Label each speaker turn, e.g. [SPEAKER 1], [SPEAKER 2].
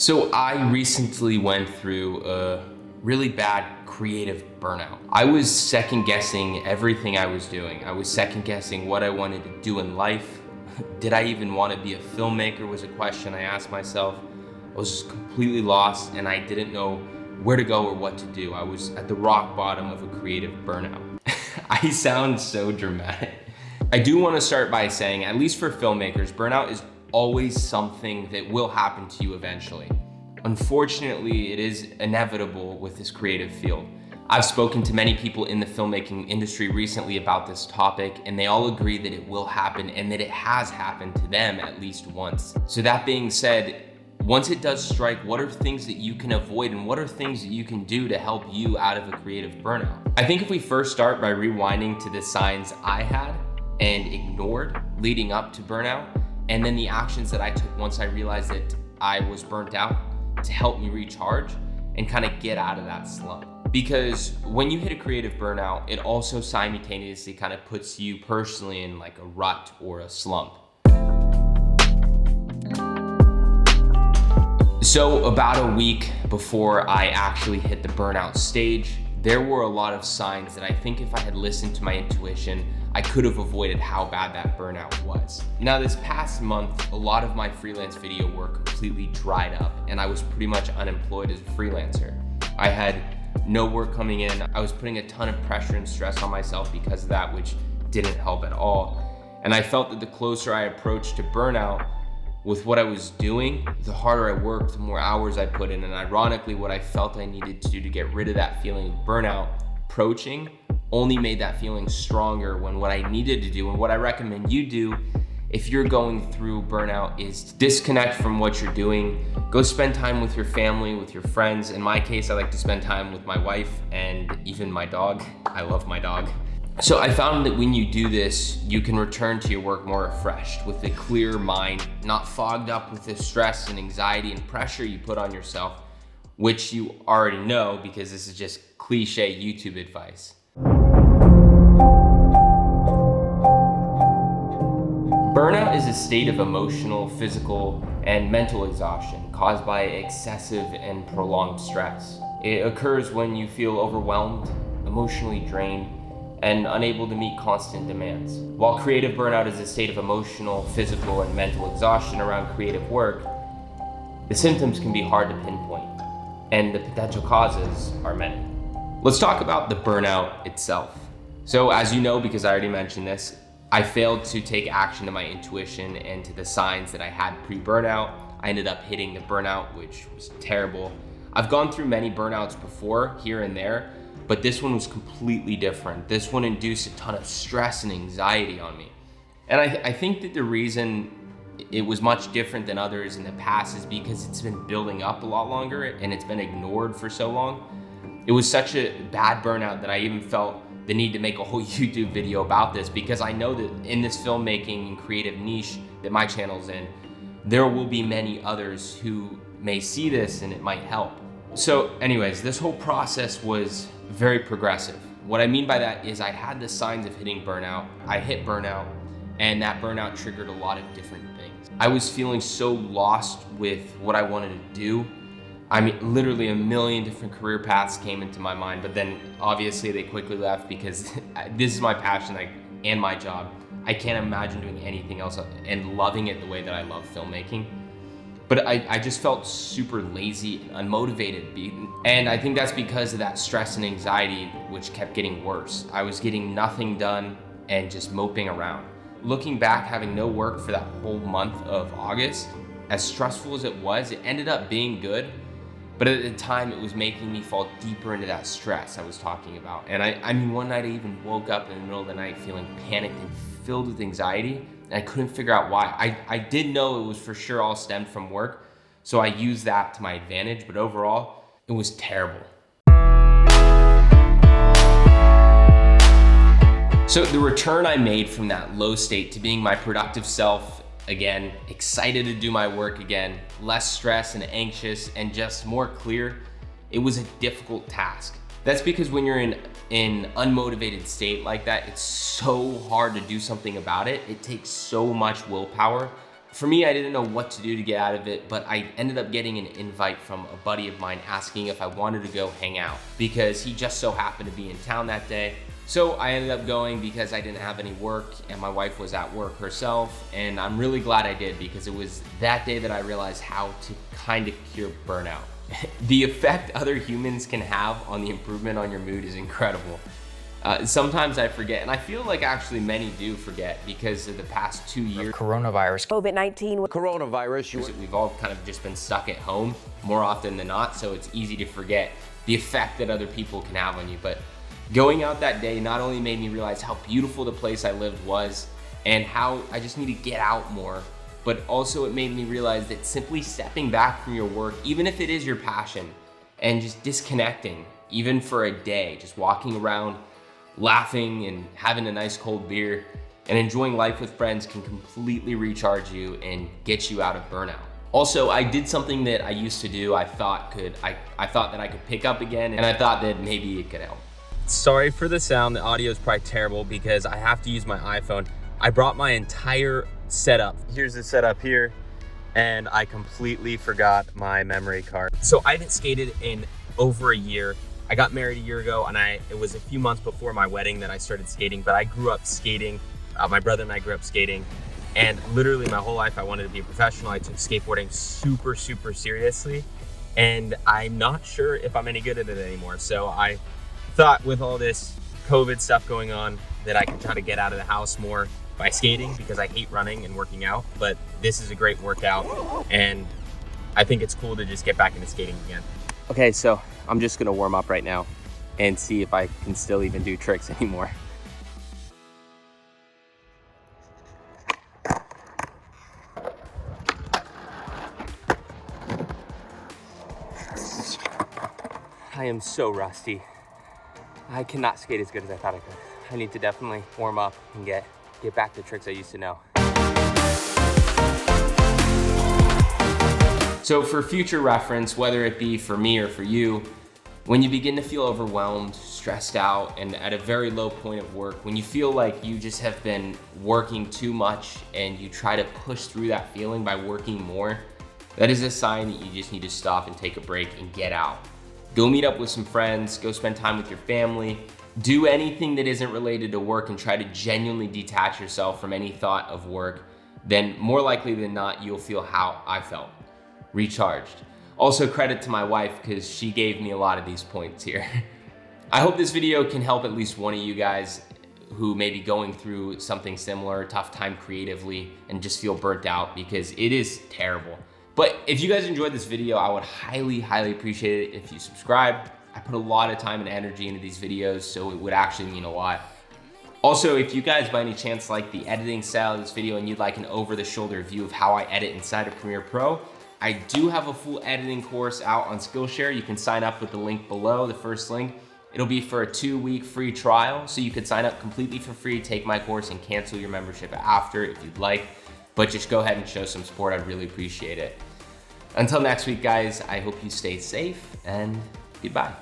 [SPEAKER 1] So I recently went through a really bad creative burnout. I was second guessing everything I was doing. I was second guessing what I wanted to do in life. Did I even want to be a filmmaker was a question I asked myself. I was just completely lost and I didn't know where to go or what to do. I was at the rock bottom of a creative burnout. I sound so dramatic. I do want to start by saying, at least for filmmakers, burnout is always something that will happen to you eventually. Unfortunately, it is inevitable with this creative field. I've spoken to many people in the filmmaking industry recently about this topic, and they all agree that it will happen and that it has happened to them at least once. So that being said, once it does strike, what are things that you can avoid and what are things that you can do to help you out of a creative burnout? I think if we first start by rewinding to the signs I had and ignored leading up to burnout, and then the actions that I took once I realized that I was burnt out to help me recharge and kind of get out of that slump. Because when you hit a creative burnout, it also simultaneously kind of puts you personally in like a rut or a slump. So about a week before I actually hit the burnout stage, there were a lot of signs that I think if I had listened to my intuition, I could have avoided how bad that burnout was. Now this past month, a lot of my freelance video work completely dried up and I was pretty much unemployed as a freelancer. I had no work coming in. I was putting a ton of pressure and stress on myself because of that, which didn't help at all. And I felt that the closer I approached to burnout with what I was doing, the harder I worked, the more hours I put in. And ironically, what I felt I needed to do to get rid of that feeling of burnout approaching only made that feeling stronger, when what I needed to do and what I recommend you do if you're going through burnout is disconnect from what you're doing. Go spend time with your family, with your friends. In my case, I like to spend time with my wife and even my dog. I love my dog. So I found that when you do this, you can return to your work more refreshed with a clear mind, not fogged up with the stress and anxiety and pressure you put on yourself, which you already know because this is just cliche YouTube advice. Burnout is a state of emotional, physical, and mental exhaustion caused by excessive and prolonged stress. It occurs when you feel overwhelmed, emotionally drained, and unable to meet constant demands. While creative burnout is a state of emotional, physical, and mental exhaustion around creative work, the symptoms can be hard to pinpoint, and the potential causes are many. Let's talk about the burnout itself. So as you know, because I already mentioned this, I failed to take action to my intuition and to the signs that I had pre-burnout. I ended up hitting the burnout, which was terrible. I've gone through many burnouts before, here and there, but this one was completely different. This one induced a ton of stress and anxiety on me. And I think that the reason it was much different than others in the past is because it's been building up a lot longer and it's been ignored for so long. It was such a bad burnout that I even felt the need to make a whole YouTube video about this, because I know that in this filmmaking and creative niche that my channel's in, there will be many others who may see this and it might help. So anyways, this whole process was very progressive. What I mean by that is I had the signs of hitting burnout. I hit burnout, and that burnout triggered a lot of different things. I was feeling so lost with what I wanted to do. I mean, literally a million different career paths came into my mind, but then obviously they quickly left because this is my passion and my job. I can't imagine doing anything else and loving it the way that I love filmmaking. But I just felt super lazy and unmotivated. And I think that's because of that stress and anxiety, which kept getting worse. I was getting nothing done and just moping around. Looking back, having no work for that whole month of August, as stressful as it was, it ended up being good. But at the time, it was making me fall deeper into that stress I was talking about. And I mean, one night I even woke up in the middle of the night feeling panicked and filled with anxiety, and I couldn't figure out why. I did know it was for sure all stemmed from work, so I used that to my advantage, but overall, it was terrible. So the return I made from that low state to being my productive self again, excited to do my work again, less stressed and anxious and just more clear, it was a difficult task. That's because when you're in an unmotivated state like that, it's so hard to do something about it. It takes so much willpower For me, I didn't know what to do to get out of it, but I ended up getting an invite from a buddy of mine asking if I wanted to go hang out because he just so happened to be in town that day. So I ended up going because I didn't have any work and my wife was at work herself, and I'm really glad I did because it was that day that I realized how to kind of cure burnout. The effect other humans can have on the improvement on your mood is incredible. Sometimes I forget, and I feel like actually many do forget because of the past 2 years.
[SPEAKER 2] Coronavirus.
[SPEAKER 3] COVID-19.
[SPEAKER 2] Coronavirus.
[SPEAKER 1] We've all kind of just been stuck at home more often than not, so it's easy to forget the effect that other people can have on you. But going out that day not only made me realize how beautiful the place I lived was and how I just need to get out more, but also it made me realize that simply stepping back from your work, even if it is your passion, and just disconnecting, even for a day, just walking around, laughing and having a nice cold beer and enjoying life with friends can completely recharge you and get you out of burnout. Also, I did something that I used to do, I thought that I could pick up again, and I thought that maybe it could help. Sorry for the sound, the audio is probably terrible because I have to use my iPhone. I brought my entire setup. Here's the setup here, and I completely forgot my memory card. So I haven't skated in over a year. I got married a year ago, and it was a few months before my wedding that I started skating, but I grew up skating. My brother and I grew up skating, and literally my whole life I wanted to be a professional. I took skateboarding super, super seriously, and I'm not sure if I'm any good at it anymore. So I thought with all this COVID stuff going on that I could try to get out of the house more by skating because I hate running and working out, but this is a great workout, and I think it's cool to just get back into skating again. Okay, so I'm just gonna warm up right now and see if I can still even do tricks anymore. I am so rusty. I cannot skate as good as I thought I could. I need to definitely warm up and get back to tricks I used to know. So for future reference, whether it be for me or for you, when you begin to feel overwhelmed, stressed out, and at a very low point of work, when you feel like you just have been working too much and you try to push through that feeling by working more, that is a sign that you just need to stop and take a break and get out. Go meet up with some friends, go spend time with your family, do anything that isn't related to work and try to genuinely detach yourself from any thought of work. Then more likely than not, you'll feel how I felt, recharged. Also credit to my wife because she gave me a lot of these points here. I hope this video can help at least one of you guys who may be going through something similar, tough time creatively, and just feel burnt out because it is terrible. But if you guys enjoyed this video, I would highly, highly appreciate it if you subscribe. I put a lot of time and energy into these videos, so it would actually mean a lot. Also, if you guys by any chance like the editing style of this video and you'd like an over-the-shoulder view of how I edit inside of Premiere Pro, I do have a full editing course out on Skillshare. You can sign up with the link below, the first link. It'll be for a 2-week free trial, so you could sign up completely for free, take my course, and cancel your membership after if you'd like. But just go ahead and show some support, I'd really appreciate it. Until next week, guys, I hope you stay safe, and goodbye.